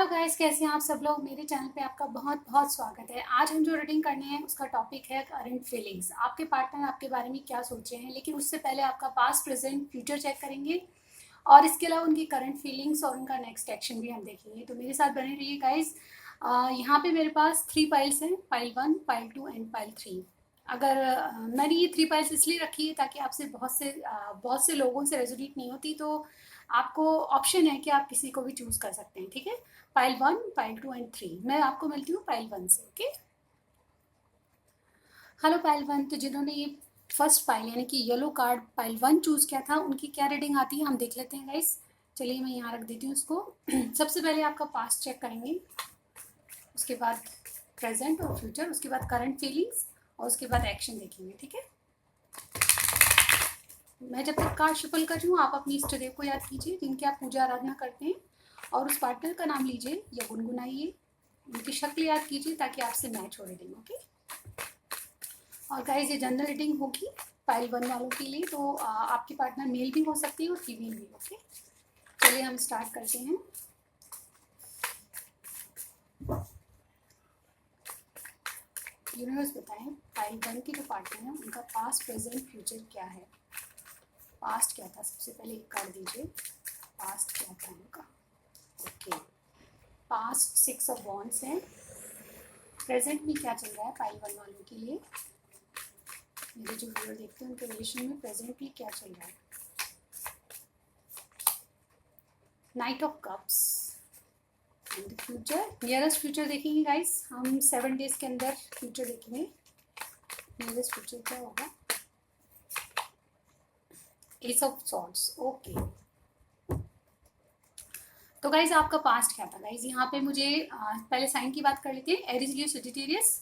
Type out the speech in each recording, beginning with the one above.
Hello guys, कैसे हैं आप सब लोग। मेरे चैनल पे आपका बहुत बहुत स्वागत है। आज हम जो रीडिंग करने हैं उसका टॉपिक है करंट फीलिंग्स। आपके पार्टनर आपके बारे में क्या सोच रहे हैं, लेकिन उससे पहले आपका पास्ट प्रेजेंट फ्यूचर चेक करेंगे और इसके अलावा उनकी करंट फीलिंग्स और उनका नेक्स्ट एक्शन भी हम देखेंगे। तो मेरे साथ बने रहिए गाइस। यहाँ पे मेरे पास 3 पाइल्स हैं, पाइल 1, पाइल 2 एंड पाइल 3। अगर मैंने ये 3 पाइल्स इसलिए रखी है ताकि आपसे बहुत से लोगों से रेजोनेट नहीं होती, तो आपको ऑप्शन है कि आप किसी को भी चूज कर सकते हैं। ठीक है, पाइल 1, पाइल 2 एंड 3। मैं आपको मिलती हूँ पाइल 1 से। Okay, hello pile 1। तो जिन्होंने ये फर्स्ट पाइल यानी कि येलो कार्ड पाइल 1 चूज किया था, उनकी क्या रीडिंग आती है हम देख लेते हैं गाइस। चलिए मैं यहाँ रख देती हूँ उसको। सबसे पहले आपका पास्ट चेक करेंगे, उसके बाद प्रेजेंट और फ्यूचर, उसके बाद करंट फीलिंग्स और उसके बाद एक्शन देखेंगे। ठीक है, मैं जब तक कार्ड शफल कर रही हूँ, आप अपनी इष्ट देव को याद कीजिए जिनकी आप पूजा आराधना करते हैं, और उस पार्टनर का नाम लीजिए या गुनगुनाइए, उनकी शक्ल याद कीजिए ताकि आपसे मैच हो रीडिंग। ओके, और गाइस ये जनरल रीडिंग होगी पाइल 1 वालों के लिए, तो आपके पार्टनर मेल भी हो सकती है और फीमेल भी। ओके, चलिए हम स्टार्ट करते हैं। यूनिवर्स बताएं पाइल 1 के जो पार्टनर है उनका पास्ट प्रेजेंट फ्यूचर क्या है। पास्ट क्या था, सबसे पहले एक कार्ड दीजिए। पास्ट क्या था उनका। ओके, पास्ट 6 ऑफ वॉन्ड्स है। प्रेजेंट में क्या चल रहा है पाइल 1 वालों के लिए। मेरे जो व्यूअर देखते हैं उनके रिलेशन में प्रेजेंट में क्या चल रहा है। Night of cups and future, nearest future देखेंगे गाइस। हम 7 डेज के अंदर फ्यूचर देखेंगे। नियरेस्ट फ्यूचर क्या होगा। S of swords. ओके, तो गाइज आपका पास्ट क्या था गाइज। यहाँ पे मुझे पहले साइन की बात कर लेते हैं। एरीज, लियो, सजिटेरियस,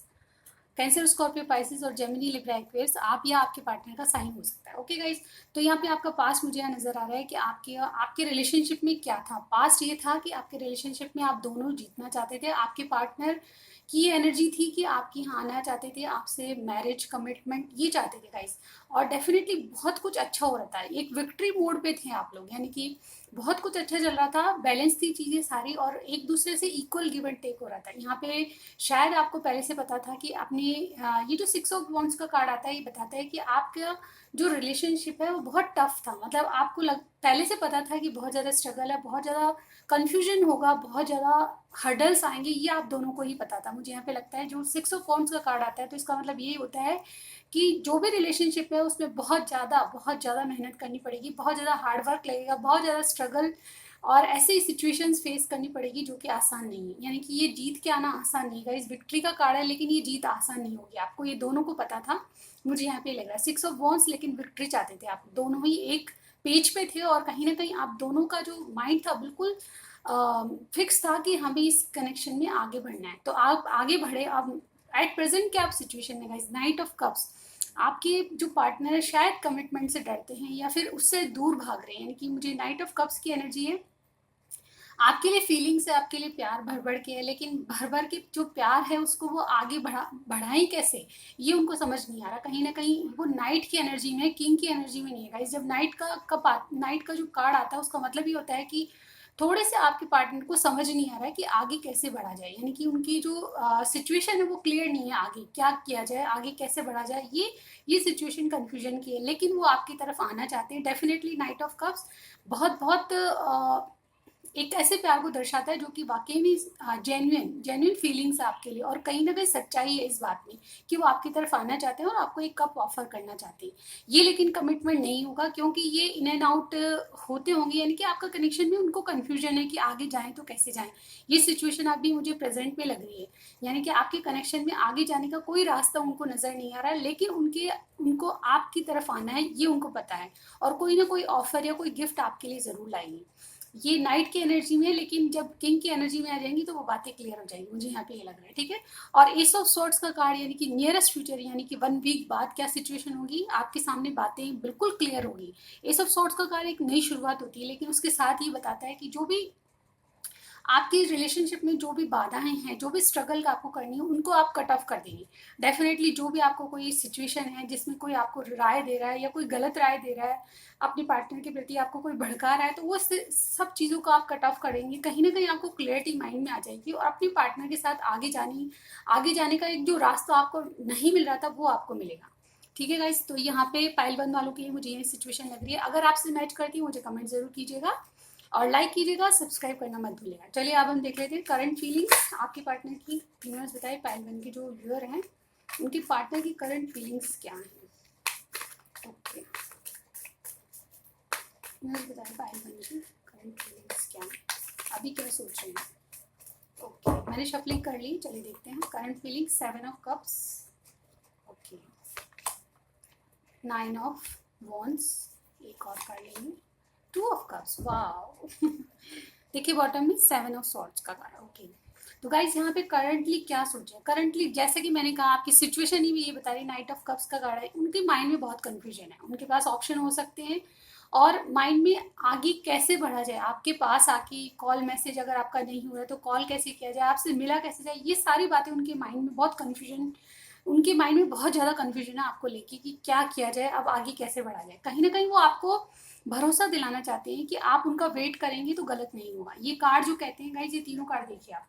कैंसर, स्कॉर्पियो, पाइसेस और जेमिनी, लिब्रा, एक्वेरियस आप या आपके पार्टनर का साइन हो सकता है। ओके गाइज, तो यहाँ पे आपका पास्ट मुझे यहाँ नजर आ रहा है कि आपके रिलेशनशिप में क्या था। पास्ट ये था कि आपके रिलेशनशिप में आप दोनों जीतना चाहते थे। आपके पार्टनर की ये एनर्जी थी कि आपकी यहाँ आना चाहते थे, आपसे मैरिज कमिटमेंट ये चाहते थे गाइज। और डेफिनेटली बहुत कुछ अच्छा हो रहा था, एक विक्ट्री मोड पे थे आप लोग, यानी कि बहुत कुछ अच्छा चल रहा था, बैलेंस थी चीजें सारी और एक दूसरे से इक्वल गिव एंड टेक हो रहा था। यहाँ पे शायद आपको पहले से पता था कि अपने ये जो 6 ऑफ वॉन्ड्स का कार्ड आता है ये बताता है कि आपका जो रिलेशनशिप है वो बहुत टफ था। मतलब आपको पहले से पता था कि बहुत ज़्यादा स्ट्रगल है, बहुत ज़्यादा कंफ्यूजन होगा, बहुत ज़्यादा हर्डल्स आएंगे, ये आप दोनों को ही पता था। मुझे यहाँ पे लगता है जो 6 ऑफ वॉन्ड्स का कार्ड आता है तो इसका मतलब यही होता है कि जो भी रिलेशनशिप है उसमें बहुत ज़्यादा मेहनत करनी पड़ेगी, बहुत ज़्यादा हार्ड वर्क लगेगा, बहुत ज़्यादा स्ट्रगल और ऐसे सिचुएशंस फेस करनी पड़ेगी जो कि आसान नहीं है। यानी कि ये जीत के आना आसान नहीं है। इस विक्ट्री का कार्ड है लेकिन ये जीत आसान नहीं होगी, आपको ये दोनों को पता था। मुझे यहाँ पे लग रहा है 6 ऑफ वॉन्ड्स, लेकिन विक्ट्री चाहते थे आप दोनों ही, एक पेज पे थे और कहीं ना कहीं आप दोनों का जो माइंड था बिल्कुल फिक्स था कि हमें इस कनेक्शन में आगे बढ़ना है। तो आप आगे बढ़े। अब एट प्रेजेंट क्या आप सिचुएशन में गाइस, नाइट ऑफ कप्स, आपके जो पार्टनर है शायद कमिटमेंट से डरते हैं या फिर उससे दूर भाग रहे हैं। यानी कि मुझे नाइट ऑफ कप्स की एनर्जी है, आपके लिए फीलिंग्स है, आपके लिए प्यार भर भर के है, लेकिन भर भर के जो प्यार है उसको वो आगे बढ़ाएं कैसे, ये उनको समझ नहीं आ रहा। कहीं ना कहीं वो नाइट की एनर्जी में, किंग की एनर्जी में नहीं है गाइस। जब नाइट का जो कार्ड आता है उसका मतलब ये होता है कि थोड़े से आपके पार्टनर को समझ नहीं आ रहा है कि आगे कैसे बढ़ा जाए। यानी कि उनकी जो सिचुएशन है वो क्लियर नहीं है, आगे क्या किया जाए, आगे कैसे बढ़ा जाए, ये सिचुएशन कंफ्यूजन की है। लेकिन वो आपकी तरफ आना चाहते हैं डेफिनेटली। नाइट ऑफ कप्स बहुत बहुत एक ऐसे प्यार को दर्शाता है जो कि वाकई में जेन्युइन फीलिंग्स है आपके लिए, और कहीं ना कहीं सच्चाई है इस बात में कि वो आपकी तरफ आना चाहते हैं और आपको एक कप ऑफर करना चाहते हैं। ये लेकिन कमिटमेंट नहीं होगा क्योंकि ये इन एंड आउट होते होंगे। यानी कि आपका कनेक्शन में उनको कंफ्यूजन है कि आगे जाएं तो कैसे जाएं। ये सिचुएशन अभी मुझे प्रेजेंट में लग रही है। यानी कि आपके कनेक्शन में आगे जाने का कोई रास्ता उनको नजर नहीं आ रहा है, लेकिन उनको आपकी तरफ आना है ये उनको पता है, और कोई ना कोई ऑफर या कोई गिफ्ट आपके लिए जरूर लाएंगे। ये नाइट की एनर्जी में है, लेकिन जब किंग की एनर्जी में आ जाएंगी तो वो बातें क्लियर हो जाएंगी। मुझे यहाँ पे ये लग रहा है। ठीक है, और एस ऑफ सॉर्ड्स का कार्ड यानी कि नियरेस्ट फ्यूचर, यानी कि 1 वीक बाद क्या सिचुएशन होगी, आपके सामने बातें बिल्कुल क्लियर होगी। एस ऑफ सॉर्ड्स का कार्ड एक नई शुरुआत होती है, लेकिन उसके साथ ही बताता है कि जो भी आपकी रिलेशनशिप में जो भी बाधाएं हैं, जो भी स्ट्रगल आपको करनी है, उनको आप कट ऑफ कर देंगे। डेफिनेटली जो भी आपको कोई सिचुएशन है जिसमें कोई आपको राय दे रहा है या कोई गलत राय दे रहा है अपने पार्टनर के प्रति, आपको कोई भड़का रहा है, तो वो सब चीज़ों को आप कट ऑफ करेंगे। कहीं ना कहीं आपको क्लियरिटी माइंड में आ जाएगी और अपने पार्टनर के साथ आगे जाने का एक जो रास्ता आपको नहीं मिल रहा था वो आपको मिलेगा। ठीक है गाइस, तो यहाँ पे पाइल 1 वालों के लिए मुझे ये सिचुएशन लग रही है। अगर आपसे मैच करती है मुझे कमेंट जरूर कीजिएगा और लाइक कीजिएगा, सब्सक्राइब करना मत भूलिएगा। चलिए अब हम देख लेते हैं करंट फीलिंग्स आपके पार्टनर की। यूनिवर्स बताए पाइल 1 के जो व्यूअर हैं उनके पार्टनर की करंट फीलिंग्स क्या हैं। ओके, यूनिवर्स बताए पाइल 1 की करंट फीलिंग्स क्या हैं, अभी क्या सोच रहे हैं। ओके, मैंने शफलिंग कर ली, चलिए देखते हैं current feeling. 7 of cups, okay, 9 of wands, एक और कर लेंगे, 2 ऑफ कप्स, वाओ देखिए बॉटम में 7 ऑफ सॉर्ड्स का कार्ड। ओके, तो गाइज यहाँ पे करंटली क्या सोचे, करंटली जैसे कि मैंने कहा आपकी सिचुएशन ही भी ये बता रही, नाइट ऑफ कप्स का कार्ड है। उनके माइंड में बहुत कंफ्यूजन है, उनके पास ऑप्शन हो सकते हैं और माइंड में आगे कैसे बढ़ा जाए, आपके पास आके कॉल मैसेज अगर आपका नहीं हो रहा है तो कॉल कैसे किया जाए, आपसे मिला कैसे जाए, ये सारी बातें उनके माइंड में बहुत कंफ्यूजन, उनके माइंड में बहुत ज़्यादा कंफ्यूजन है आपको लेके कि क्या किया जाए, अब आगे कैसे बढ़ा जाए। कहीं ना कहीं वो आपको भरोसा दिलाना चाहते हैं कि आप उनका वेट करेंगे तो गलत नहीं होगा। ये कार्ड जो कहते हैं गाइज, ये तीनों कार्ड देखिए आप,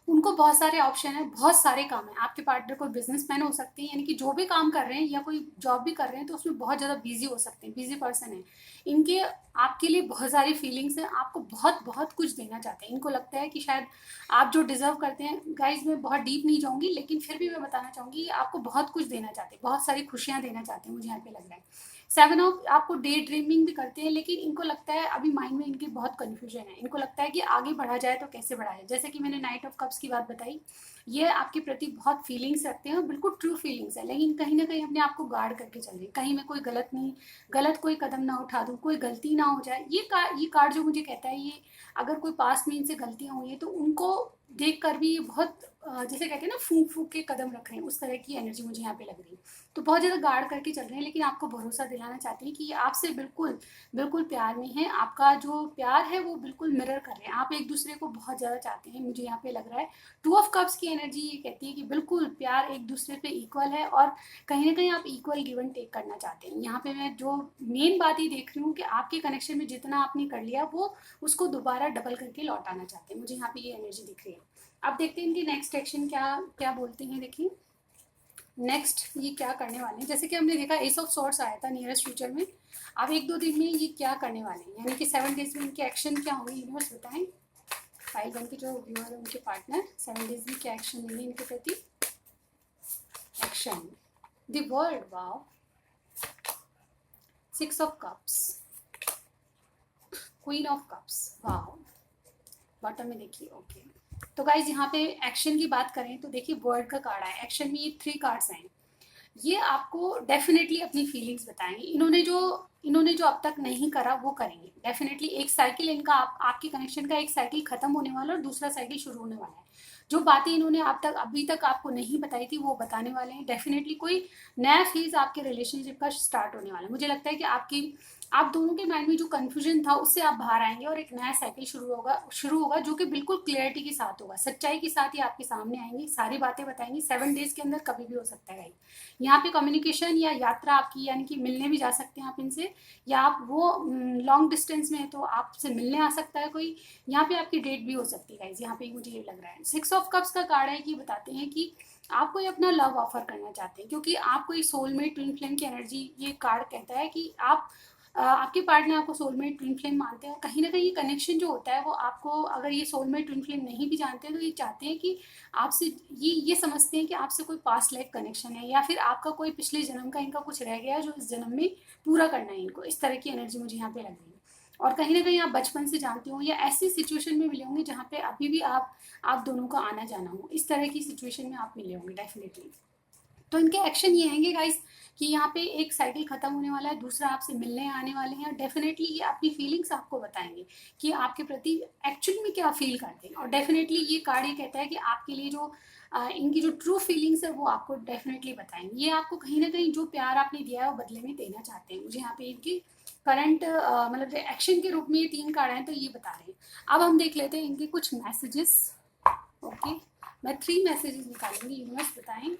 उनको बहुत सारे ऑप्शन है, बहुत सारे काम है। आपके पार्टनर कोई बिजनेसमैन हो सकते हैं, यानी कि जो भी काम कर रहे हैं या कोई जॉब भी कर रहे हैं तो उसमें बहुत ज़्यादा बिजी हो सकते हैं, बिजी पर्सन है। इनके आपके लिए बहुत सारी फीलिंग्स हैं, आपको बहुत बहुत कुछ देना चाहते हैं। इनको लगता है कि शायद आप जो डिजर्व करते हैं, गाइज मैं बहुत डीप नहीं जाऊंगी लेकिन फिर भी मैं बताना चाहूंगी आपको बहुत कुछ देना चाहते हैं, बहुत सारी खुशियां देना चाहते हैं, मुझे यहाँ पे लग रहा है। 7 ऑफ आपको डे ड्रीमिंग भी करते हैं, लेकिन इनको लगता है अभी माइंड में इनके बहुत कंफ्यूजन है। इनको लगता है कि आगे बढ़ा जाए तो कैसे बढ़ा जाए। जैसे कि मैंने नाइट ऑफ कप्स की बात बताई, ये आपके प्रति बहुत फीलिंग्स रखते हैं, बिल्कुल ट्रू फीलिंग्स है, लेकिन कहीं ना कहीं अपने आप को गार्ड करके चल रहे हैं, कहीं मैं कोई गलत कोई कदम ना उठा दूं, कोई गलती ना हो जाए। ये कार्ड जो मुझे कहता है, ये अगर कोई पास्ट में इनसे गलतियां हुई है तो उनको देख कर भी ये बहुत जैसे कहते हैं ना फूंक फूंक के कदम रख रहे हैं, उस तरह की एनर्जी मुझे यहाँ पे लग रही है। तो बहुत ज़्यादा गार्ड करके चल रहे हैं, लेकिन आपको भरोसा दिलाना चाहते हैं कि ये आपसे बिल्कुल बिल्कुल प्यार में है। आपका जो प्यार है वो बिल्कुल मिरर कर रहे हैं, आप एक दूसरे को बहुत ज़्यादा चाहते हैं, मुझे यहाँ पे लग रहा है। 2 ऑफ कप्स की एनर्जी ये कहती है कि बिल्कुल प्यार एक दूसरे पे इक्वल है और कहीं ना कहीं आप इक्वल गिव एंड टेक करना चाहते हैं। यहाँ पे मैं जो मेन बात ये देख रही हूँ कि आपके कनेक्शन में जितना आपने कर लिया वो उसको दोबारा डबल करके लौटाना चाहते हैं, मुझे यहाँ पे ये एनर्जी दिख रही है। अब देखते हैं इनकी नेक्स्ट एक्शन क्या क्या बोलते हैं। देखिए नेक्स्ट ये क्या करने वाले हैं, जैसे कि हमने देखा एस ऑफ सॉर्ट्स आया था नियरेस्ट फ्यूचर में। अब 1-2 दिन में ये क्या करने वाले हैं, यानी कि 7 डेज में इनके एक्शन क्या होंगे, यूनिवर्स बताएं। फाइल 1 के जो व्यूअर है उनके पार्टनर 7 डेज में क्या एक्शन लेंगे इनके प्रति। Action, the world, wow, 6 of cups, queen of cups, wow, bottom में देखिए। ओके, तो गाइज यहाँ पे एक्शन की बात करें तो देखिए वर्ड का कार्ड है, एक्शन में ये 3 कार्ड्स हैं। ये आपको डेफिनेटली अपनी फीलिंग्स बताएंगे। इन्होंने जो अब तक नहीं करा वो करेंगे डेफिनेटली। एक साइकिल इनका आपके कनेक्शन का एक साइकिल खत्म होने वाला है और दूसरा साइकिल शुरू होने वाला है। जो बातें इन्होंने अभी तक आपको नहीं बताई थी वो बताने वाले हैं। डेफिनेटली कोई नया फेज आपके रिलेशनशिप का स्टार्ट होने वाला है। मुझे लगता है कि आप दोनों के माइंड में जो कंफ्यूजन था उससे आप बाहर आएंगे और एक नया साइकिल शुरू होगा जो कि बिल्कुल क्लियरिटी के साथ होगा, सच्चाई के साथ ही आपके सामने आएंगी, सारी बातें बताएंगी। 7 डेज के अंदर कभी भी हो सकता है। यहाँ पे कम्युनिकेशन या यात्रा आपकी, यानी कि मिलने भी जा सकते हैं आप इनसे, या आप वो लॉन्ग डिस्टेंस में है तो आपसे मिलने आ सकता है कोई। यहाँ पे आपकी डेट भी हो सकती है गाइज, यहाँ पे मुझे ये लग रहा है। 6 ऑफ कप्स का कार्ड है कि बताते हैं कि आप कोई अपना लव ऑफर करना चाहते हैं, क्योंकि आप कोई सोलमेट ट्विन फ्लेम की एनर्जी, ये कार्ड कहता है कि आपके पार्टनर आपको सोलमेट ट्विन फ्लेम मानते हैं। कहीं ना कहीं ये कनेक्शन जो होता है वो आपको, अगर ये सोलमेट ट्विन फ्लेम नहीं भी जानते हैं तो ये चाहते हैं कि आपसे, ये समझते हैं कि आपसे कोई पास्ट लाइफ कनेक्शन है या फिर आपका कोई पिछले जन्म का इनका कुछ रह गया है जो इस जन्म में पूरा करना है इनको। इस तरह की एनर्जी मुझे यहाँ पे लग रही है। और कहीं ना कहीं आप बचपन से जानते हो या ऐसी सिचुएशन में मिले होंगे जहाँ पे अभी भी आप दोनों का आना जाना हो, इस तरह की सिचुएशन में आप मिले होंगे डेफिनेटली। तो इनके एक्शन ये आएंगे गाइस कि यहाँ पे एक साइकिल खत्म होने वाला है, दूसरा आपसे मिलने आने वाले हैं, और डेफिनेटली ये अपनी फीलिंग्स आपको बताएंगे कि आपके प्रति एक्चुअली में क्या फील करते हैं। और डेफिनेटली ये कार्ड ये कहता है कि आपके लिए जो इनकी जो ट्रू फीलिंग्स है वो आपको डेफिनेटली बताएंगे। ये आपको कहीं ना कहीं जो प्यार आपने दिया है वो बदले में देना चाहते हैं। मुझे यहाँ पे इनकी करंट मतलब एक्शन के रूप में ये 3 कार्ड हैं तो ये बता रहे हैं। अब हम देख लेते हैं इनके कुछ मैसेजेस। ओके, मैं 3 मैसेजेस निकालूंगी, यूनिवर्स बताएं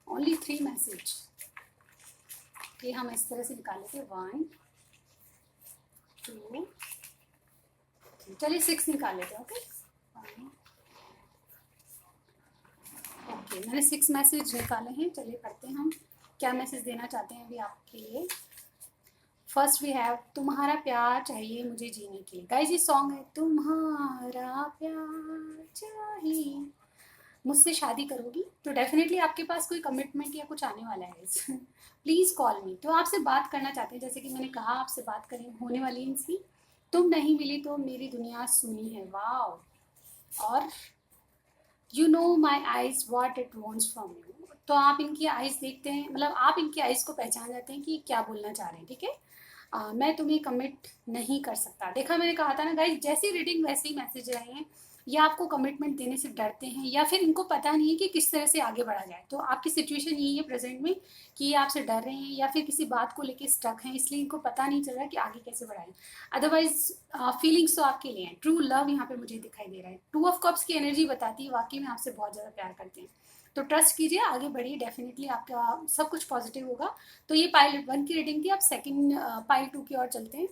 ओनली 3 मैसेज। कि हम इस तरह से निकाल लेते हैं 1 2 3, चलिए 6 निकाल लेते हैं। ओके ओके, मैंने 6 मैसेज निकाले हैं। चलिए पढ़ते हैं हम क्या मैसेज देना चाहते हैं अभी आपके लिए। फर्स्ट वी हैव तुम्हारा प्यार चाहिए मुझे जीने के लिए। गाइस ये सॉन्ग है तुम्हारा प्यार चाहिए मुझसे शादी करोगी, तो डेफिनेटली आपके पास कोई कमिटमेंट या कुछ आने वाला है। प्लीज़ कॉल मी, तो आपसे बात करना चाहते हैं, जैसे कि मैंने कहा आपसे बात करें होने वाली इनसी। तुम नहीं मिली तो मेरी दुनिया सुनी है, वाओ। और you know my eyes what it wants from you, तो आप इनकी आइज देखते हैं, मतलब आप इनकी आइज को पहचान जाते हैं कि क्या बोलना चाह रहे हैं। ठीक है, मैं तुम्हें कमिट नहीं कर सकता। देखा, मैंने कहा था ना गाइस, जैसी रीडिंग वैसे ही मैसेज रहे हैं। या आपको कमिटमेंट देने से डरते हैं, या फिर इनको पता नहीं है कि किस तरह से आगे बढ़ा जाए। तो आपकी सिचुएशन यही है प्रेजेंट में कि ये आपसे डर रहे हैं या फिर किसी बात को लेके स्टक हैं, इसलिए इनको पता नहीं चल रहा कि आगे कैसे बढ़ाएं। अदरवाइज फीलिंग्स तो आपके लिए हैं। ट्रू लव यहाँ पे मुझे दिखाई दे रहा है। 2 ऑफ कप्स की एनर्जी बताती है वाकई में आपसे बहुत ज़्यादा प्यार करते हैं। तो ट्रस्ट कीजिए, आगे बढ़िए, डेफिनेटली आपका सब कुछ पॉजिटिव होगा। तो ये पाइल 1 की रीडिंग थी। अब सेकंड पाइल 2 की ओर चलते हैं।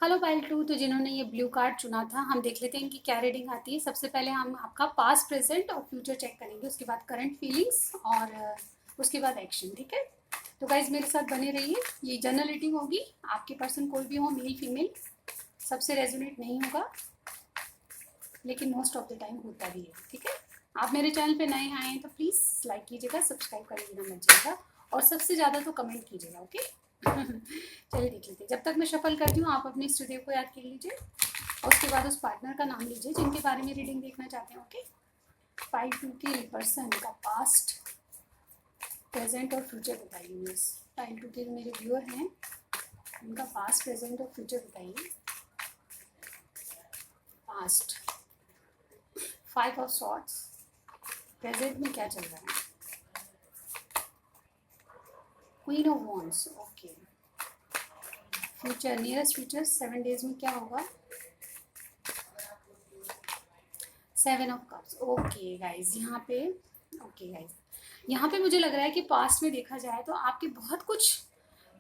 हेलो पाइल 2, तो जिन्होंने ये ब्लू कार्ड चुना था, हम देख लेते हैं इनकी क्या रीडिंग आती है। सबसे पहले हम आपका पास्ट, प्रेजेंट और फ्यूचर चेक करेंगे, उसके बाद करंट फीलिंग्स और उसके बाद एक्शन। ठीक है, तो गाइज मेरे साथ बने रहिए। ये जनरल रीडिंग होगी, आपके पर्सन कोई भी हो, मेल फीमेल, सबसे रेजोनेट नहीं होगा, लेकिन मोस्ट ऑफ द टाइम होता भी है। ठीक है, आप मेरे चैनल पे नए आए हैं तो प्लीज़ लाइक कीजिएगा, सब्सक्राइब करना मत जाइएगा, और सबसे ज़्यादा तो कमेंट कीजिएगा। ओके चलिए देख लीजिए। जब तक मैं शफल करती हूँ, आप अपने स्टूडियो को याद कर लीजिए, और उसके बाद उस पार्टनर का नाम लीजिए जिनके बारे में रीडिंग देखना चाहते हैं। ओके, पाइल 2 के पर्सन का पास्ट, प्रेजेंट और फ्यूचर बताइए। पाइल 2 के जो मेरे व्यूअर हैं उनका पास्ट, प्रेजेंट और फ्यूचर बताइए। पास्ट 5 ऑफ सॉर्ड्स, प्रेजेंट में क्या चल रहा है। Queen of wands, okay. Future, nearest future 7 days में क्या होगा। 7 ऑफ कप्स, ओके गाइज। यहाँ पे ओके गाइज, यहाँ पे मुझे लग रहा है कि पास्ट में देखा जाए तो आपके बहुत कुछ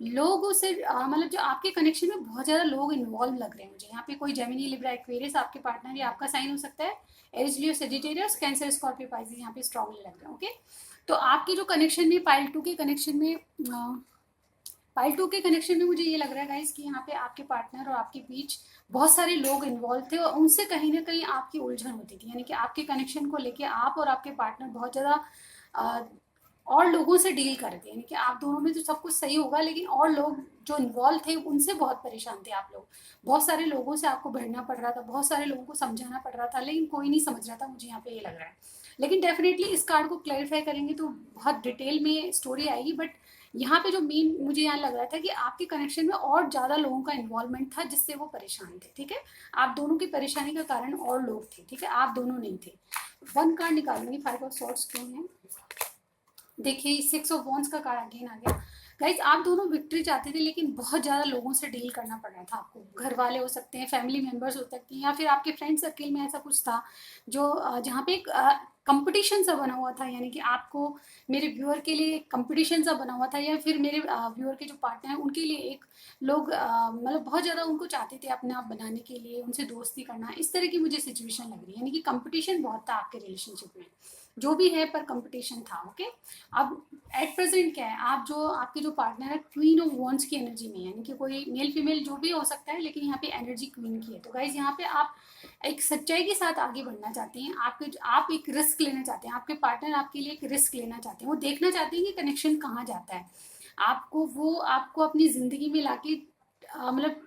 लोगों से मतलब जो आपके कनेक्शन में बहुत ज़्यादा लोग इन्वॉल्व लग रहे हैं मुझे। यहाँ पे कोई जेमिनी, लिब्रा, एक्वेरियस आपके पार्टनर या आपका साइन हो सकता है। एरिस, लियो, सजिटेरियस, कैंसर, स्कॉर्पियो, पाइसेस यहाँ पे स्ट्रांगली लग रहे हैं। ओके, तो आपके जो कनेक्शन में पाइल 2 के कनेक्शन में पाइल 2 के कनेक्शन में मुझे ये लग रहा है गाइस कि यहाँ पे आपके पार्टनर और आपके बीच बहुत सारे लोग इन्वॉल्व थे, और उनसे कहीं ना कहीं आपकी उलझन होती थी। यानी कि आपके कनेक्शन को लेके आप और आपके पार्टनर बहुत ज़्यादा और लोगों से डील कर रहे थे। यानी कि आप दोनों में तो सब कुछ सही होगा, लेकिन और लोग जो इन्वॉल्व थे उनसे बहुत परेशान थे आप लोग। बहुत सारे लोगों से आपको भिड़ना पड़ रहा था, बहुत सारे लोगों को समझाना पड़ रहा था, लेकिन कोई नहीं समझ रहा था, मुझे यहाँ पे ये लग रहा है। लेकिन डेफिनेटली इस कार्ड को क्लैरिफाई करेंगे तो बहुत डिटेल में स्टोरी आएगी। बट यहाँ पे जो मेन मुझे यहाँ लग रहा था कि आपके कनेक्शन में और ज़्यादा लोगों का इन्वॉल्वमेंट था जिससे वो परेशान थे। ठीक है, आप दोनों की परेशानी का कारण और लोग थे। ठीक है, आप दोनों नहीं थे। 1 कार्ड निकालूंगी, 5 ऑफ सॉर्ड्स क्यों है। देखिए 6 ऑफ वॉन्ड्स का कार्ड अगेन आ गया। गाइज आप दोनों विक्ट्री चाहते थे, लेकिन बहुत ज़्यादा लोगों से डील करना पड़ रहा था आपको। घर वाले हो सकते हैं, फैमिली मेम्बर्स हो सकते हैं, या फिर आपके फ्रेंड सर्किल में ऐसा कुछ था जो जहाँ पे एक कंपटीशन सा बना हुआ था। यानी कि आपको, मेरे व्यूअर के लिए कंपटीशन सा बना हुआ था, या फिर मेरे व्यूअर के जो पार्टनर हैं उनके लिए एक लोग मतलब बहुत ज़्यादा उनको चाहते थे अपने आप बनाने के लिए, उनसे दोस्ती करना, इस तरह की मुझे सिचुएशन लग रही है। यानी कि कंपटीशन बहुत था आपके रिलेशनशिप में, जो भी है पर कंपटीशन था। ओके, अब एट प्रेजेंट क्या है, आप जो आपके जो पार्टनर है क्वीन ऑफ वॉन्ड्स की एनर्जी में, यानी कि कोई मेल फीमेल जो भी हो सकता है, लेकिन यहाँ पे एनर्जी क्वीन की है। तो गाइज यहाँ पे आप एक सच्चाई के साथ आगे बढ़ना चाहते हैं। आप एक रिस्क लेना चाहते हैं, आपके पार्टनर आपके लिए एक रिस्क लेना चाहते हैं। वो देखना चाहते हैं कि कनेक्शन कहाँ जाता है, आपको अपनी जिंदगी में लाके मतलब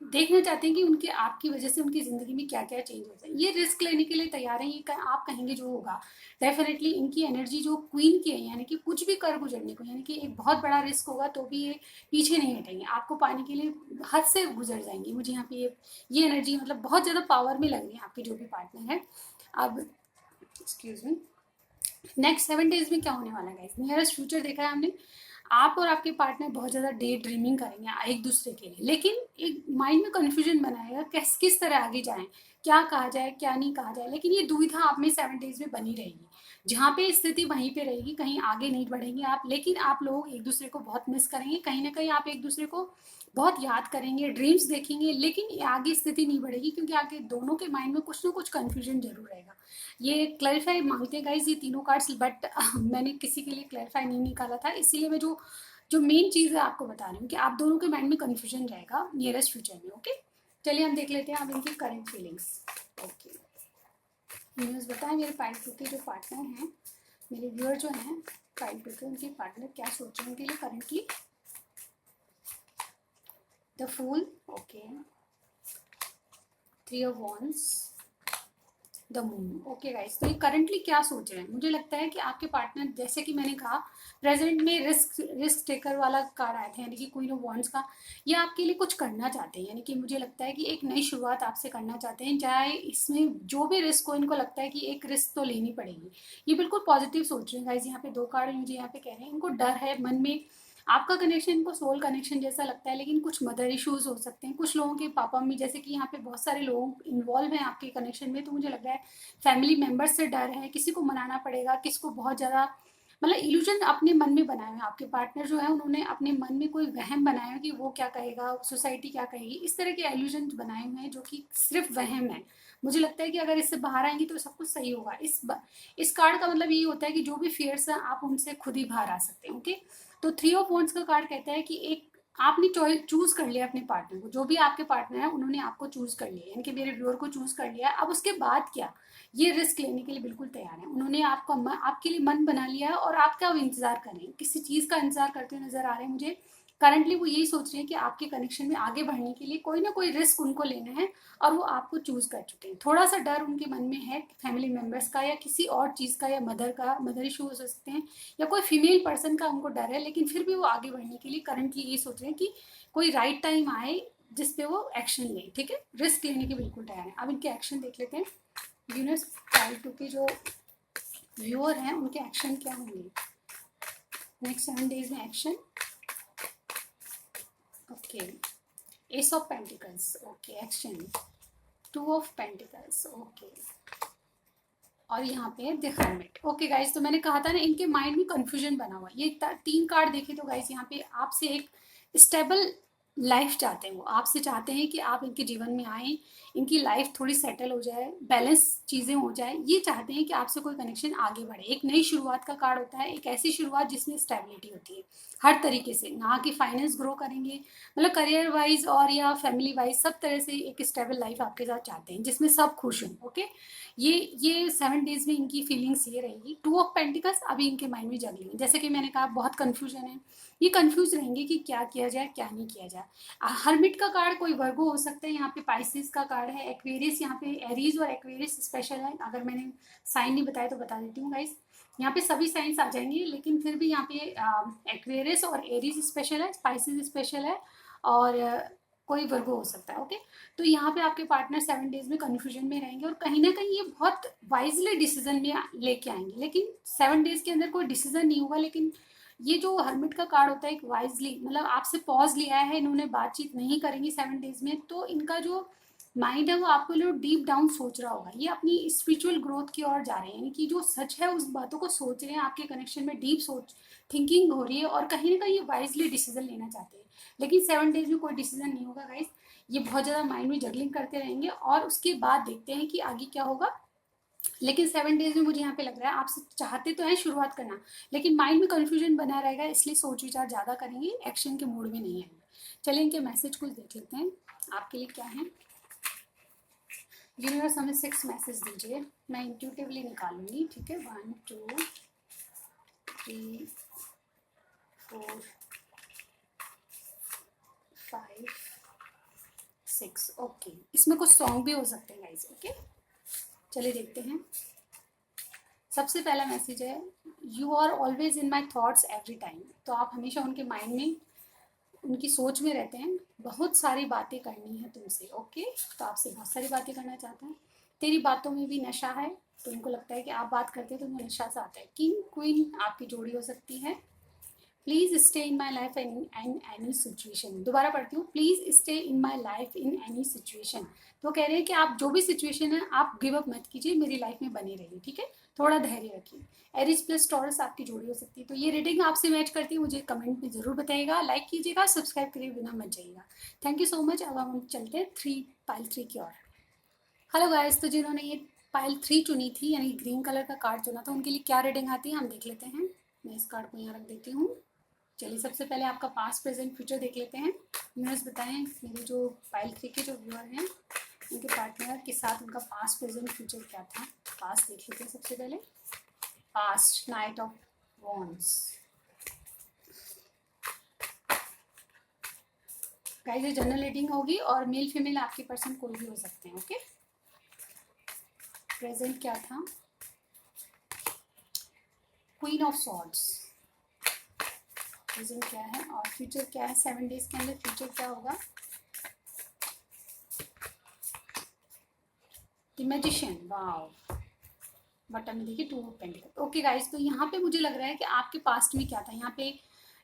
देखना चाहते हैं कि उनके आपकी वजह से उनकी ज़िंदगी में क्या क्या चेंज होता है। ये रिस्क लेने के लिए तैयार हैं, ये आप कहेंगे जो होगा डेफिनेटली। इनकी एनर्जी जो क्वीन की है, यानी कि कुछ भी कर गुजरने को, यानी कि एक बहुत बड़ा रिस्क होगा तो भी ये पीछे नहीं हटेंगे, आपको पाने के लिए हद से गुजर जाएंगी। मुझे यहाँ पे ये एनर्जी मतलब बहुत ज़्यादा पावर में लग रही है आपकी जो भी पार्टनर है। अब एक्सक्यूज मी, नेक्स्ट 7 डेज में क्या होने वाला है? नियरेस्ट फ्यूचर देखा है हमने, आप और आपके पार्टनर बहुत ज़्यादा डे ड्रीमिंग करेंगे एक दूसरे के लिए, लेकिन एक माइंड में कन्फ्यूजन बनाएगा किस तरह आगे जाएं, क्या कहा जाए क्या नहीं कहा जाए। लेकिन ये दुविधा आप में 7 डेज में बनी रहेगी, जहाँ पे स्थिति वहीं पे रहेगी, कहीं आगे नहीं बढ़ेंगे आप। लेकिन आप लोग एक दूसरे को बहुत मिस करेंगे, कहीं ना कहीं आप एक दूसरे को बहुत याद करेंगे, ड्रीम्स देखेंगे, लेकिन आगे स्थिति नहीं बढ़ेगी क्योंकि आगे दोनों के माइंड में कुछ ना कुछ कन्फ्यूजन जरूर रहेगा। ये क्लैरिफाई मांगते हैं गाइज ये तीनों कार्ड्स, बट मैंने किसी के लिए क्लैरिफाई नहीं निकाला था, इसीलिए मैं जो जो मेन चीज़ है आपको बता रही हूँ कि आप दोनों के माइंड में कन्फ्यूजन रहेगा नियरेस्ट फ्यूचर में। ओके, चलिए हम देख लेते हैं अब इनकी करंट फीलिंग्स। ओके, न्यूज़ बताएं मेरे पाइल के जो पार्टनर हैं, मेरे व्यूअर जो हैं पाइल के, उनके पार्टनर क्या सोच रहे हैं उनके लिए currently. The fool, okay, 3 of wands, the moon. Okay guys, तो ये करंटली क्या सोच रहे हैं? मुझे लगता है कि आपके पार्टनर, जैसे कि मैंने कहा, प्रेजेंट में रिस्क टेकर वाला कार्ड आया था, यानी कि क्वीन ऑफ वॉन्ड्स का। ये आपके लिए कुछ करना चाहते हैं, यानी कि मुझे लगता है कि एक नई शुरुआत आपसे करना चाहते हैं, चाहे इसमें जो भी रिस्क हो। इनको लगता है कि एक रिस्क तो लेनी पड़ेगी। ये बिल्कुल पॉजिटिव सोच रहे हैं गाइस। यहाँ पे 2 कार्ड मुझे यहाँ पे कह रहे हैं, इनको डर है मन में। आपका कनेक्शन इनको सोल कनेक्शन जैसा लगता है, लेकिन कुछ मदर इश्यूज हो सकते हैं, कुछ लोगों के पापा मम्मी, जैसे कि यहाँ पे बहुत सारे लोग इन्वॉल्व हैं आपके कनेक्शन में, तो मुझे लग रहा है फैमिली मेंबर्स से डर है, किसी को मनाना पड़ेगा, किसको बहुत ज़्यादा मतलब इल्यूजन अपने मन में बनाए हुए हैं। आपके पार्टनर जो है उन्होंने अपने मन में कोई वहम बनाया है कि वो क्या कहेगा, सोसाइटी क्या कहेगी, इस तरह के इल्यूजन बनाए हुए हैं जो कि सिर्फ वहम है। मुझे लगता है कि अगर इससे बाहर आएंगी तो सब कुछ सही होगा। इस कार्ड का मतलब ये होता है कि जो भी फियर्स है आप उनसे खुद ही बाहर आ सकते हैं। ओके, तो 3 ऑफ वॉन्ड्स का कार्ड कहता है कि एक आपने चॉइस चूज कर लिया अपने पार्टनर को, जो भी आपके पार्टनर है उन्होंने आपको चूज कर लिया, यानी कि मेरे व्यूअर को चूज कर लिया। अब उसके बाद क्या, ये रिस्क लेने के लिए बिल्कुल तैयार है। उन्होंने आपके लिए मन बना लिया है और आपका अब इंतजार कर रहे हैं, किसी चीज का इंतजार करते हुए नजर आ रहे हैं मुझे। करंटली वो यही सोच रहे हैं कि आपके कनेक्शन में आगे बढ़ने के लिए कोई ना कोई रिस्क उनको लेना है, और वो आपको चूज कर चुके हैं। थोड़ा सा डर उनके मन में है फैमिली मेंबर्स का, या किसी और चीज का, या मदर इशू हो सकते हैं, या कोई फीमेल पर्सन का उनको डर है। लेकिन फिर भी वो आगे बढ़ने के लिए करंटली ये सोच रहे हैं कि कोई राइट टाइम आए जिसपे वो एक्शन ले। ठीक है, रिस्क लेने के बिल्कुल तैयार है। अब इनके एक्शन देख लेते हैं। यूनिवर्स पाइल के जो व्यूअर हैं उनके एक्शन क्या होंगे नेक्स्ट 7 डेज में? Action, okay, S of pentacles, okay, action 2 of pentacles, okay, और यहाँ पे है द हर्मिट। ओके गाइज, तो मैंने कहा था ना इनके माइंड में कंफ्यूजन बना हुआ है। ये 3 कार्ड देखे तो गाइज यहाँ पे आपसे एक स्टेबल लाइफ चाहते हैं। वो आपसे चाहते हैं कि आप इनके जीवन में आए, इनकी लाइफ थोड़ी सेटल हो जाए, बैलेंस चीज़ें हो जाए। ये चाहते हैं कि आपसे कोई कनेक्शन आगे बढ़े। एक नई शुरुआत का कार्ड होता है, एक ऐसी शुरुआत जिसमें स्टेबिलिटी होती है हर तरीके से, ना कि फाइनेंस ग्रो करेंगे, मतलब करियर वाइज और या फैमिली वाइज सब तरह से एक स्टेबल लाइफ आपके साथ चाहते हैं जिसमें सब खुश हों। ओके, ये 7 डेज में इनकी फीलिंग्स ये रहेगी। 2 ऑफ पेंटिकल्स अभी इनके माइंड में जगलिंग, जैसे कि मैंने कहा बहुत कंफ्यूजन है, ये कंफ्यूज रहेंगे कि क्या किया जाए क्या नहीं किया जाए। हर्मिट का कार्ड कोई वर्गो हो सकता है, यहाँ पे पाइसिस का कार्ड है, एक्वेरियस, यहाँ पे एरीज और एक्वेरियस स्पेशल है। अगर मैंने साइन नहीं बताया तो बता देती हूँ गाइस, यहाँ पे सभी साइंस आ जाएंगे, लेकिन फिर भी यहाँ पे एक्वेरियस और एरीज स्पेशल है, स्पाइसिस स्पेशल है, और कोई वर्गो हो सकता है। ओके, तो यहाँ पे आपके पार्टनर 7 डेज में कंफ्यूजन में रहेंगे, और कहीं ना कहीं ये बहुत वाइजली डिसीजन में लेके आएंगे, लेकिन 7 डेज के अंदर कोई डिसीजन नहीं होगा। लेकिन ये जो हर्मिट का कार्ड होता है एक वाइजली, मतलब आपसे पॉज लिया है इन्होंने, बातचीत नहीं करेंगी 7 डेज में, तो इनका जो माइंड है वो आपको लिए डीप डाउन सोच रहा होगा। ये अपनी स्पिरिचुअल ग्रोथ की ओर जा रहे हैं, यानी कि जो सच है उस बातों को सोच रहे हैं, आपके कनेक्शन में डीप सोच थिंकिंग हो रही है, और कहीं ना कहीं ये वाइजली डिसीजन लेना चाहते हैं। लेकिन 7 डेज में कोई डिसीजन नहीं होगा गाइस, ये बहुत ज़्यादा माइंड में जगलिंग करते रहेंगे, और उसके बाद देखते हैं कि आगे क्या होगा। लेकिन 7 डेज में मुझे यहाँ पे लग रहा है आपसे चाहते तो है शुरुआत करना, लेकिन माइंड में कंफ्यूजन बना रहेगा, इसलिए सोच विचार ज़्यादा करेंगे, एक्शन के मूड में नहीं आएंगे। चलिए इनके मैसेज कुछ देख लेते हैं आपके लिए क्या है। यूनिवर्स हमें 6 मैसेज दीजिए, मैं इंट्यूटिवली निकालूंगी। ठीक है, 1 2 3 4 5 6 ओके, इसमें कुछ सॉन्ग भी हो सकते हैं गाइस। ओके चलिए देखते हैं। सबसे पहला मैसेज है, you are always in my thoughts every time. तो आप हमेशा उनके माइंड में, उनकी सोच में रहते हैं। बहुत सारी बातें करनी है तुमसे। ओके तो आपसे बहुत सारी बातें करना चाहते हैं। तेरी बातों में भी नशा है। तो उनको लगता है कि आप बात करते हैं तो उन्हें नशा सा आता है। किंग क्वीन आपकी जोड़ी हो सकती है। Please stay in my life in any situation. दोबारा पढ़ती हूँ, please stay in my life in any situation. तो कह रहे हैं कि आप जो भी सिचुएशन है आप गिव अप मत कीजिए, मेरी लाइफ में बने रहिए। ठीक है, थोड़ा धैर्य रखिए। एरिस प्लस टॉरस आपकी जोड़ी हो सकती है। तो ये रीडिंग आपसे मैच करती है, मुझे कमेंट में जरूर बताइएगा, लाइक कीजिएगा, सब्सक्राइब करिए बिना मत जाइएगा। Thank you so much. अब हम चलते हैं पाइल थ्री की ओर। हेलो गाइस, तो जिन्होंने ये पाइल 3 चुनी थी, यानी ग्रीन कलर का कार्ड चुना था, उनके लिए क्या रीडिंग आती है हम देख लेते हैं। मैं इस कार्ड को यहाँ रख देती हूँ। चलिए सबसे पहले आपका पास्ट प्रेजेंट फ्यूचर देख लेते हैं। व्यूअर्स बताएं, मेरे जो पाइल 3 के जो व्यूअर हैं, उनके पार्टनर के साथ उनका पास्ट प्रेजेंट फ्यूचर क्या था। पास्ट देख लेते हैं सबसे पहले। Past night of wands. Guys ये जनरल रीडिंग होगी और मेल फीमेल आपके पर्सन कोई भी हो सकते हैं। ओके प्रेजेंट क्या था, क्वीन ऑफ सॉर्ड्स। प्रेजेंट क्या है और फ्यूचर क्या है। 7 डेज के अंदर फ्यूचर क्या होगा। The magician, wow. बटन में देखिए 2 ऑफ पेंटिकल। ओके गाइस, तो यहाँ पे मुझे लग रहा है कि आपके पास्ट में क्या था। यहाँ पे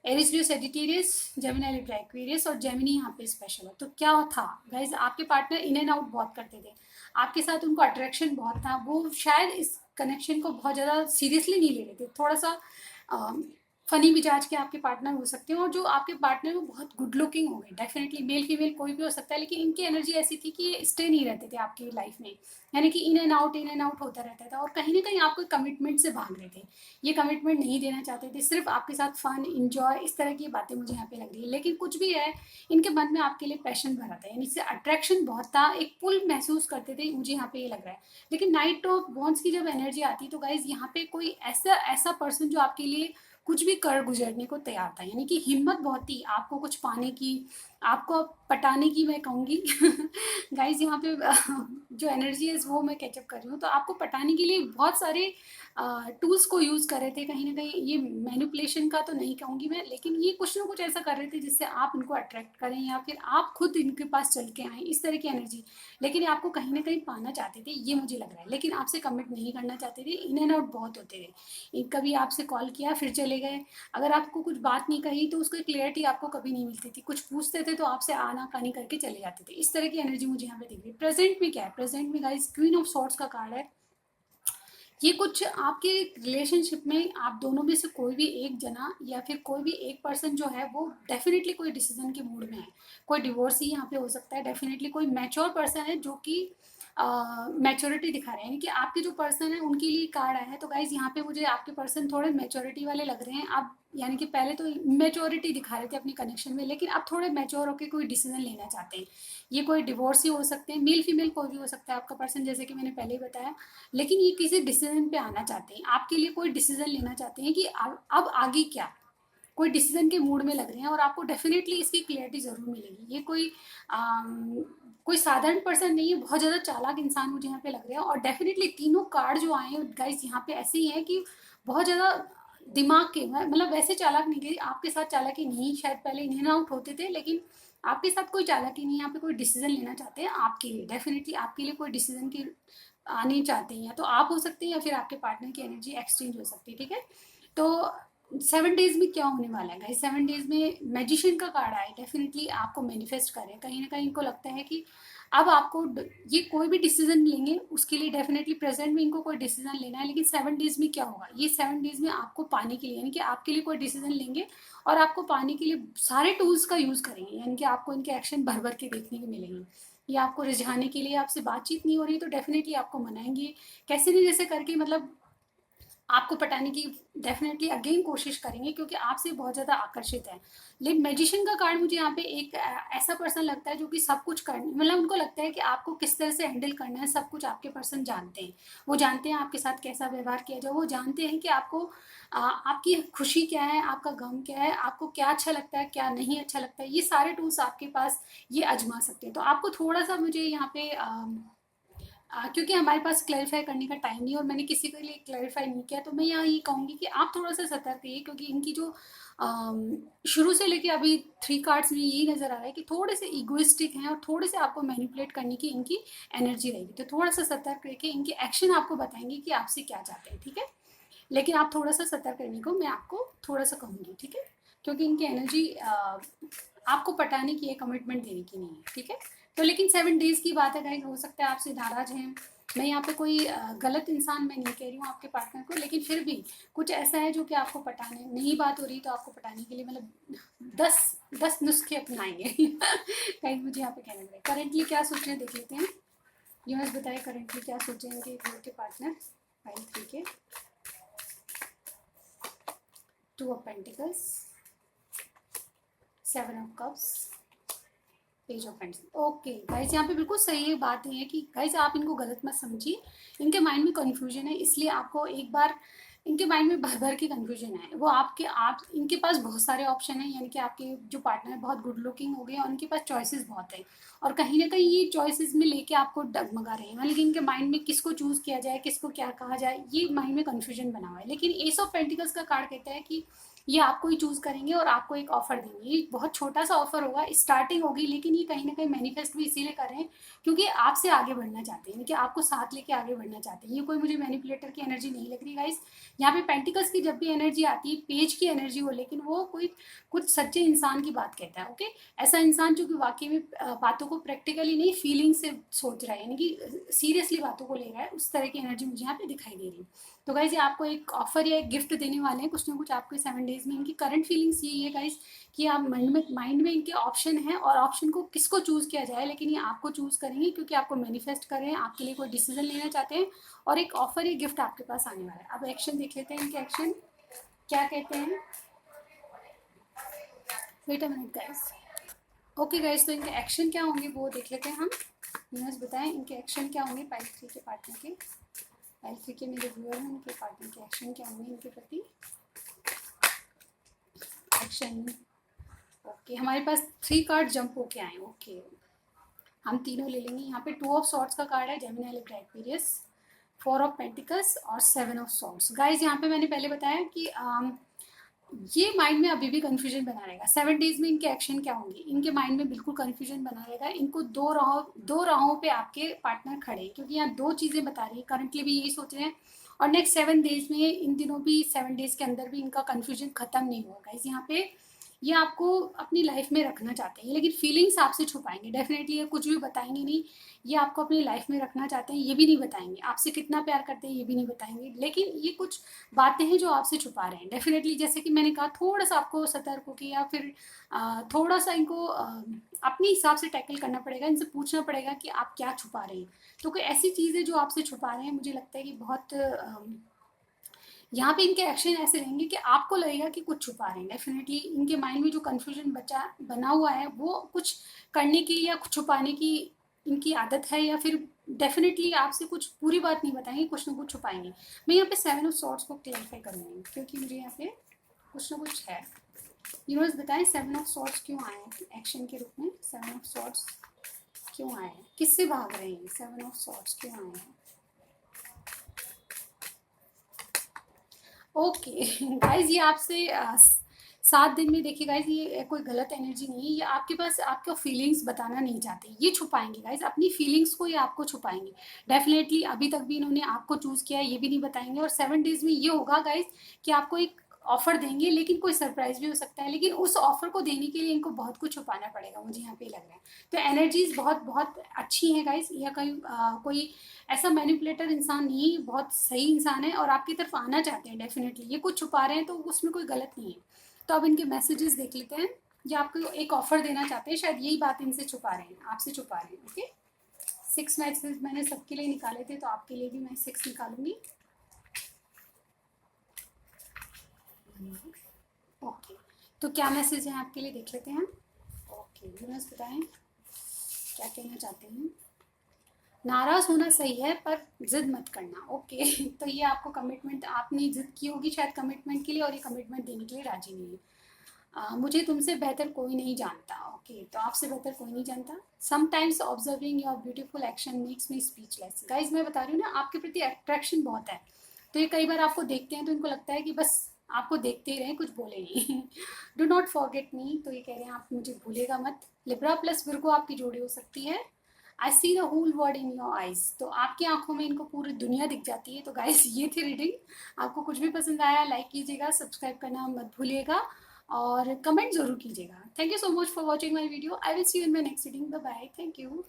Aries Leo Sagittarius, Gemini Libra Aquarius और जेमिनी यहाँ पे स्पेशल है। तो क्या था गाइस, आपके पार्टनर इन एंड आउट बहुत करते थे, आपके साथ उनको अट्रैक्शन बहुत था। वो शायद इस कनेक्शन को बहुत ज़्यादा सीरियसली नहीं ले रहे थे। थोड़ा सा फनी मिजाज के आपके पार्टनर हो सकते हैं, और जो आपके पार्टनर वो बहुत गुड लुकिंग होंगे। डेफिनेटली मेल फीमेल कोई भी हो सकता है, लेकिन इनकी एनर्जी ऐसी थी कि ये स्टे नहीं रहते थे आपकी लाइफ में, यानी कि इन एंड आउट होता रहता था, और कहीं ना कहीं आपको कमिटमेंट से भाग रहे थे। ये कमिटमेंट नहीं देना चाहते थे, सिर्फ आपके साथ फन इंजॉय इस तरह की बातें मुझे यहाँ पे लग रही है। लेकिन कुछ भी है, इनके मन में आपके लिए पैशन भरा था, यानी इससे अट्रैक्शन बहुत था, एक पुल महसूस करते थे, मुझे यहाँ पे ये लग रहा है। लेकिन नाइट ऑफ वॉन्ड्स की जब एनर्जी आती तो गाइज यहाँ पे कोई ऐसा ऐसा पर्सन जो आपके लिए कुछ भी कर गुजरने को तैयार था, यानी कि हिम्मत बहुत थी आपको कुछ पाने की, आपको पटाने की मैं कहूँगी। गाइज यहाँ पे जो एनर्जी है वो मैं कैचअप कर रही हूँ। तो आपको पटाने के लिए बहुत सारे टूल्स को यूज़ कर रहे थे कहीं ना कहीं। ये मैनिपुलेशन का तो नहीं कहूँगी मैं, लेकिन ये कुछ ना कुछ ऐसा कर रहे थे जिससे आप इनको अट्रैक्ट करें या फिर आप खुद इनके पास चल के आएँ, इस तरह की एनर्जी। लेकिन आपको कहीं ना कहीं पाना चाहते थे, ये मुझे लग रहा है, लेकिन आपसे कमिट नहीं करना चाहते थे। इन एंड आउट बहुत होते थे, कभी आपसे कॉल किया फिर चले गए, अगर आपको कुछ बात नहीं कही तो उसकी क्लियरिटी आपको कभी नहीं मिलती थी, कुछ पूछते थे तो आपसे आना कानी करके चले जाते थे। इस तरह की एनर्जी मुझे यहाँ पे दिख रही है। प्रेजेंट में क्या है, प्रेजेंट में गाइस क्वीन ऑफ सॉर्ड्स का कार्ड है। ये कुछ आपके रिलेशनशिप में आप दोनों में से कोई भी एक जना या फिर कोई भी एक पर्सन जो है वो डेफिनेटली कोई डिसीजन के मूड में है। कोई डिवोर्स ही यहाँ पे हो सकता है, डेफिनेटली कोई मैच्योर पर्सन है जो कि मैच्योरिटी दिखा रहे हैं, यानी कि आपके जो पर्सन है उनके लिए कार्ड आया है। तो गाइज यहाँ पे मुझे आपके पर्सन थोड़े मैच्योरिटी वाले लग रहे हैं। आप यानी कि पहले तो मैच्योरिटी दिखा रहे थे अपने कनेक्शन में, लेकिन अब थोड़े मैच्योर होकर कोई डिसीजन लेना चाहते हैं। ये कोई डिवोर्स ही हो सकते हैं, मेल फीमेल कोई भी हो सकता है आपका पर्सन, जैसे कि मैंने पहले ही बताया। लेकिन ये किसी डिसीजन पे आना चाहते हैं, आपके लिए कोई डिसीजन लेना चाहते हैं कि अब आगे क्या, कोई डिसीजन के मूड में लग रहे हैं, और आपको डेफिनेटली इसकी क्लियरिटी जरूर मिलेगी। ये कोई साधारण पर्सन नहीं है, बहुत ज़्यादा चालाक इंसान मुझे यहाँ पे लग रहे हैं। और डेफिनेटली तीनों कार्ड जो आए हैं गाइस यहाँ पे ऐसे ही हैं कि बहुत ज़्यादा दिमाग के, मतलब वैसे चालाक नहीं गई आपके साथ, चालाकी नहीं, शायद पहले इन आउट होते थे, लेकिन आपके साथ कोई चालाकी नहीं। यहाँ पे कोई डिसीजन लेना चाहते हैं आपके लिए, डेफिनेटली आपके लिए कोई डिसीजन की आनी चाहते हैं, या तो आप हो सकते हैं या फिर आपके पार्टनर की एनर्जी एक्सचेंज हो सकती है। ठीक है, तो 7 डेज में क्या होने वाला है गाइस, 7 डेज में मैजिशियन का कार्ड आया, डेफिनेटली आपको मैनिफेस्ट करें। कहीं ना कहीं इनको लगता है कि अब आपको ये कोई भी डिसीजन लेंगे उसके लिए डेफिनेटली प्रेजेंट में इनको कोई डिसीजन लेना है, लेकिन 7 डेज में क्या होगा, ये 7 डेज में आपको पाने के लिए, यानी कि आपके लिए कोई डिसीजन लेंगे और आपको पाने के लिए सारे टूल्स का यूज करेंगे, यानी कि आपको इनके एक्शन भर भर के देखने को मिलेंगे। या आपको रिझाने के लिए आपसे बातचीत नहीं हो रही तो डेफिनेटली आपको मनाएंगे, कैसे नहीं जैसे करके, मतलब आपको पटाने की डेफिनेटली अगेन कोशिश करेंगे क्योंकि आपसे बहुत ज़्यादा आकर्षित है। लेकिन मैजिशियन का कार्ड मुझे यहाँ पे एक ऐसा पर्सन लगता है जो कि सब कुछ कर, मतलब उनको लगता है कि आपको किस तरह से हैंडल करना है, सब कुछ आपके पर्सन जानते हैं। वो जानते हैं आपके साथ कैसा व्यवहार किया जाए, वो जानते हैं कि आपको आपकी खुशी क्या है, आपका गम क्या है, आपको क्या अच्छा लगता है, क्या नहीं अच्छा लगता है, ये सारे टूल्स आपके पास ये आजमा सकते हैं। तो आपको थोड़ा सा मुझे यहाँ पे क्योंकि हमारे पास क्लैरिफाई करने का टाइम नहीं है और मैंने किसी के लिए क्लैरिफाई नहीं किया, तो मैं यहाँ ये कहूँगी कि आप थोड़ा सा सतर्क रहिए क्योंकि इनकी जो शुरू से लेके अभी 3 कार्ड्स में यही नज़र आ रहा है कि थोड़े से इगोइस्टिक हैं और थोड़े से आपको मैनिपुलेट करने की इनकी एनर्जी रहेगी। तो थोड़ा सा सतर्क रहिए, इनके एक्शन आपको बताएंगे कि आपसे क्या चाहते हैं, ठीक है? लेकिन आप थोड़ा सा सतर्क रहने को मैं आपको थोड़ा सा कहूँगी, ठीक है? क्योंकि इनकी एनर्जी आपको पटाने की है, कमिटमेंट देने की नहीं है, ठीक है? तो लेकिन 7 डेज़ की बात है गाइस, हो सकता है आपसे नाराज हैं। मैं यहाँ पे कोई गलत इंसान मैं नहीं कह रही हूँ आपके पार्टनर को, लेकिन फिर भी कुछ ऐसा है जो कि आपको पटाने नहीं बात हो रही, तो आपको पटाने के लिए मतलब 10 नुस्खे अपनाएंगे। गाइस मुझे यहाँ पे कहना पड़ेगा। करंटली क्या सोच रहे हैं देख लेते हैं। यूनिवर्स बताए करंटली क्या सोचेंगे के पार्टनर। 5 के 2 of pentacles, 7 of cups, page of paints. Okay guys, यहाँ पे बिल्कुल सही बात है कि गाइस आप इनको गलत मत समझिए। इनके माइंड में कंफ्यूजन है, इसलिए आपको एक बार इनके माइंड में भर भर के कंफ्यूजन है। वो आप इनके पास बहुत सारे ऑप्शन हैं, यानी कि आपके जो पार्टनर बहुत गुड लुकिंग हो गए और उनके पास चॉइसेस बहुत है और कहीं ना कहीं ये चॉइसेस में लेके आपको डगमगा रहे हैं। लेकिन इनके माइंड में किसको चूज किया जाए, किसको क्या कहा जाए, ये माइंड में कंफ्यूजन बना हुआ है। लेकिन एस ऑफ पेंटिकल्स का कार्ड कहता है कि ये आपको ही चूज करेंगे और आपको एक ऑफर देंगे। ये बहुत छोटा सा ऑफर होगा, स्टार्टिंग होगी, लेकिन ये कहीं ना कहीं मैनिफेस्ट भी इसीलिए कर रहे हैं क्योंकि आपसे आगे बढ़ना चाहते हैं, कि आपको साथ लेके आगे बढ़ना चाहते हैं। ये कोई मुझे मैनिपुलेटर की एनर्जी नहीं लग रही गाइस। यहाँ पे पेंटिकल्स की जब भी एनर्जी आती है, पेज की एनर्जी हो, लेकिन वो कोई कुछ सच्चे इंसान की बात कहता है। ओके, ऐसा इंसान जो कि वाकई में बातों को प्रैक्टिकली नहीं फीलिंग से सोच रहा है, यानी कि सीरियसली बातों को ले रहा है, उस तरह की एनर्जी मुझे यहाँ पे दिखाई दे रही है। तो गाइज ये आपको एक ऑफर या एक गिफ्ट देने वाले हैं कुछ ना कुछ आपके 7 डेज में। इनकी करंट फीलिंग्स यही है गाइज कि आप माइंड में इनके ऑप्शन है और ऑप्शन को किसको चूज किया जाए, लेकिन ये आपको चूज करेंगे क्योंकि आपको मैनिफेस्ट कर रहे हैं, आपके लिए कोई डिसीजन लेना चाहते हैं और एक ऑफर या गिफ्ट आपके पास आने वाला है। अब एक्शन देख लेते हैं, इनके एक्शन क्या कहते हैं। Wait a minute guys. Okay guys, तो इनके एक्शन क्या होंगे वो देख लेते हैं हम। यूनिवर्स बताएं इनके एक्शन क्या होंगे पाइल 3 के पार्टनर के। पाइल 3 के मेरे व्यूअर हैं, उनके पार्टनर के एक्शन क्या होंगे इनके प्रति। एक्शन ओके, हमारे पास 3 कार्ड जंप होके आए। ओके, हम तीनों ले लेंगे। यहाँ पे 2 ऑफ सॉर्ड्स का कार्ड है, Gemini, Libra, Aquarius, 4 of pentacles और 7 ऑफ सॉर्ड्स। गाइज यहाँ पे मैंने पहले बताया कि ये माइंड में अभी भी कंफ्यूजन बना रहेगा। 7 डेज में इनके एक्शन क्या होंगे, इनके माइंड में बिल्कुल कंफ्यूजन बना रहेगा। इनको दो राहों पे आपके पार्टनर खड़े, क्योंकि यहाँ 2 चीजें बता रही है, करंटली भी यही सोच रहे हैं और नेक्स्ट 7 डेज में, इन दिनों भी 7 डेज के अंदर भी इनका कंफ्यूजन खत्म नहीं होगा। गाइस यहाँ पे ये आपको अपनी लाइफ में रखना चाहते हैं, लेकिन फीलिंग्स आपसे छुपाएंगे। डेफिनेटली ये कुछ भी बताएंगे नहीं, ये आपको अपनी लाइफ में रखना चाहते हैं, ये भी नहीं बताएंगे। आपसे कितना प्यार करते हैं ये भी नहीं बताएंगे, लेकिन ये कुछ बातें हैं जो आपसे छुपा रहे हैं। डेफिनेटली जैसे कि मैंने कहा, थोड़ा सा आपको सतर्क होकर या फिर थोड़ा सा इनको अपने हिसाब से टैकल करना पड़ेगा, इनसे पूछना पड़ेगा कि आप क्या छुपा रहे हैं। तो कोई ऐसी चीज़ें जो आपसे छुपा रहे हैं, मुझे लगता है कि बहुत यहाँ पे इनके एक्शन ऐसे रहेंगे कि आपको लगेगा कि कुछ छुपा रहे हैं। डेफिनेटली इनके माइंड में जो कंफ्यूजन बना हुआ है, वो कुछ करने की या कुछ छुपाने की इनकी आदत है, या फिर डेफिनेटली आपसे कुछ पूरी बात नहीं बताएंगे, कुछ ना कुछ छुपाएंगे। मैं यहाँ पे 7 ऑफ सॉर्ड्स को क्लैरिफाई करूंगी क्योंकि मुझे यहाँ पे कुछ ना कुछ है। यूनिवर्स बताएं 7 ऑफ सॉर्ड्स क्यों आए हैं एक्शन के रूप में। 7 ऑफ सॉर्ड्स क्यों आए हैं, किससे भाग रहे हैं, 7 ऑफ सॉर्ड्स क्यों आए हैं। ओके गाइज, ये आपसे 7 दिन में, देखिए गाइज ये कोई गलत एनर्जी नहीं है, ये आपके पास आपको फीलिंग्स बताना नहीं चाहते, ये छुपाएंगे गाइज अपनी फीलिंग्स को, ये आपको छुपाएंगे। डेफिनेटली अभी तक भी इन्होंने आपको चूज किया है, ये भी नहीं बताएंगे। और 7 डेज में ये होगा गाइज कि आपको एक ऑफर देंगे, लेकिन कोई सरप्राइज भी हो सकता है, लेकिन उस ऑफर को देने के लिए इनको बहुत कुछ छुपाना पड़ेगा, मुझे यहाँ पे लग रहा है। तो एनर्जीज बहुत बहुत अच्छी हैं गाइज, या कोई ऐसा मैनिपुलेटर इंसान नहीं, बहुत सही इंसान है और आपकी तरफ आना चाहते हैं। डेफिनेटली ये कुछ छुपा रहे हैं तो उसमें कोई गलत नहीं है। तो अब इनके मैसेजेस देख लेते हैं। ये आपको एक ऑफर देना चाहते हैं, शायद यही बात इनसे छुपा रहे हैं, आपसे छुपा रहे हैं। ओके, 6 मैसेज मैंने सबके लिए निकाले थे, तो आपके लिए भी मैं 6 निकालूंगी। ओके, तो क्या मैसेज है आपके लिए, देख लेते हैं। ओके, यूनिवर्स बताएं क्या कहना चाहते हैं। नाराज होना सही है पर जिद मत करना। ओके तो ये आपको कमिटमेंट, आपने जिद की होगी शायद कमिटमेंट के लिए, और ये कमिटमेंट देने के लिए राजी नहीं है। मुझे तुमसे बेहतर कोई नहीं जानता। ओके, तो आपसे बेहतर कोई नहीं जानता। Sometimes observing your beautiful action makes me speechless. Guys मैं बता रही हूँ ना, आपके प्रति अट्रैक्शन बहुत है, तो ये कई बार आपको देखते हैं तो इनको लगता है कि बस आपको देखते ही रहें, कुछ बोले नहीं डू नॉट फॉरगेट मी, तो ये कह रहे हैं आप मुझे भूलेगा मत। लिब्रा प्लस विर्गो आपकी जोड़ी हो सकती है। I see the whole world in your eyes, तो आपकी आंखों में इनको पूरी दुनिया दिख जाती है। तो गाइस ये थी रीडिंग। आपको कुछ भी पसंद आया लाइक कीजिएगा, सब्सक्राइब करना मत भूलिएगा और कमेंट जरूर कीजिएगा। Thank you so much for watching my video. I will see you in my next reading. Bye bye, thank you.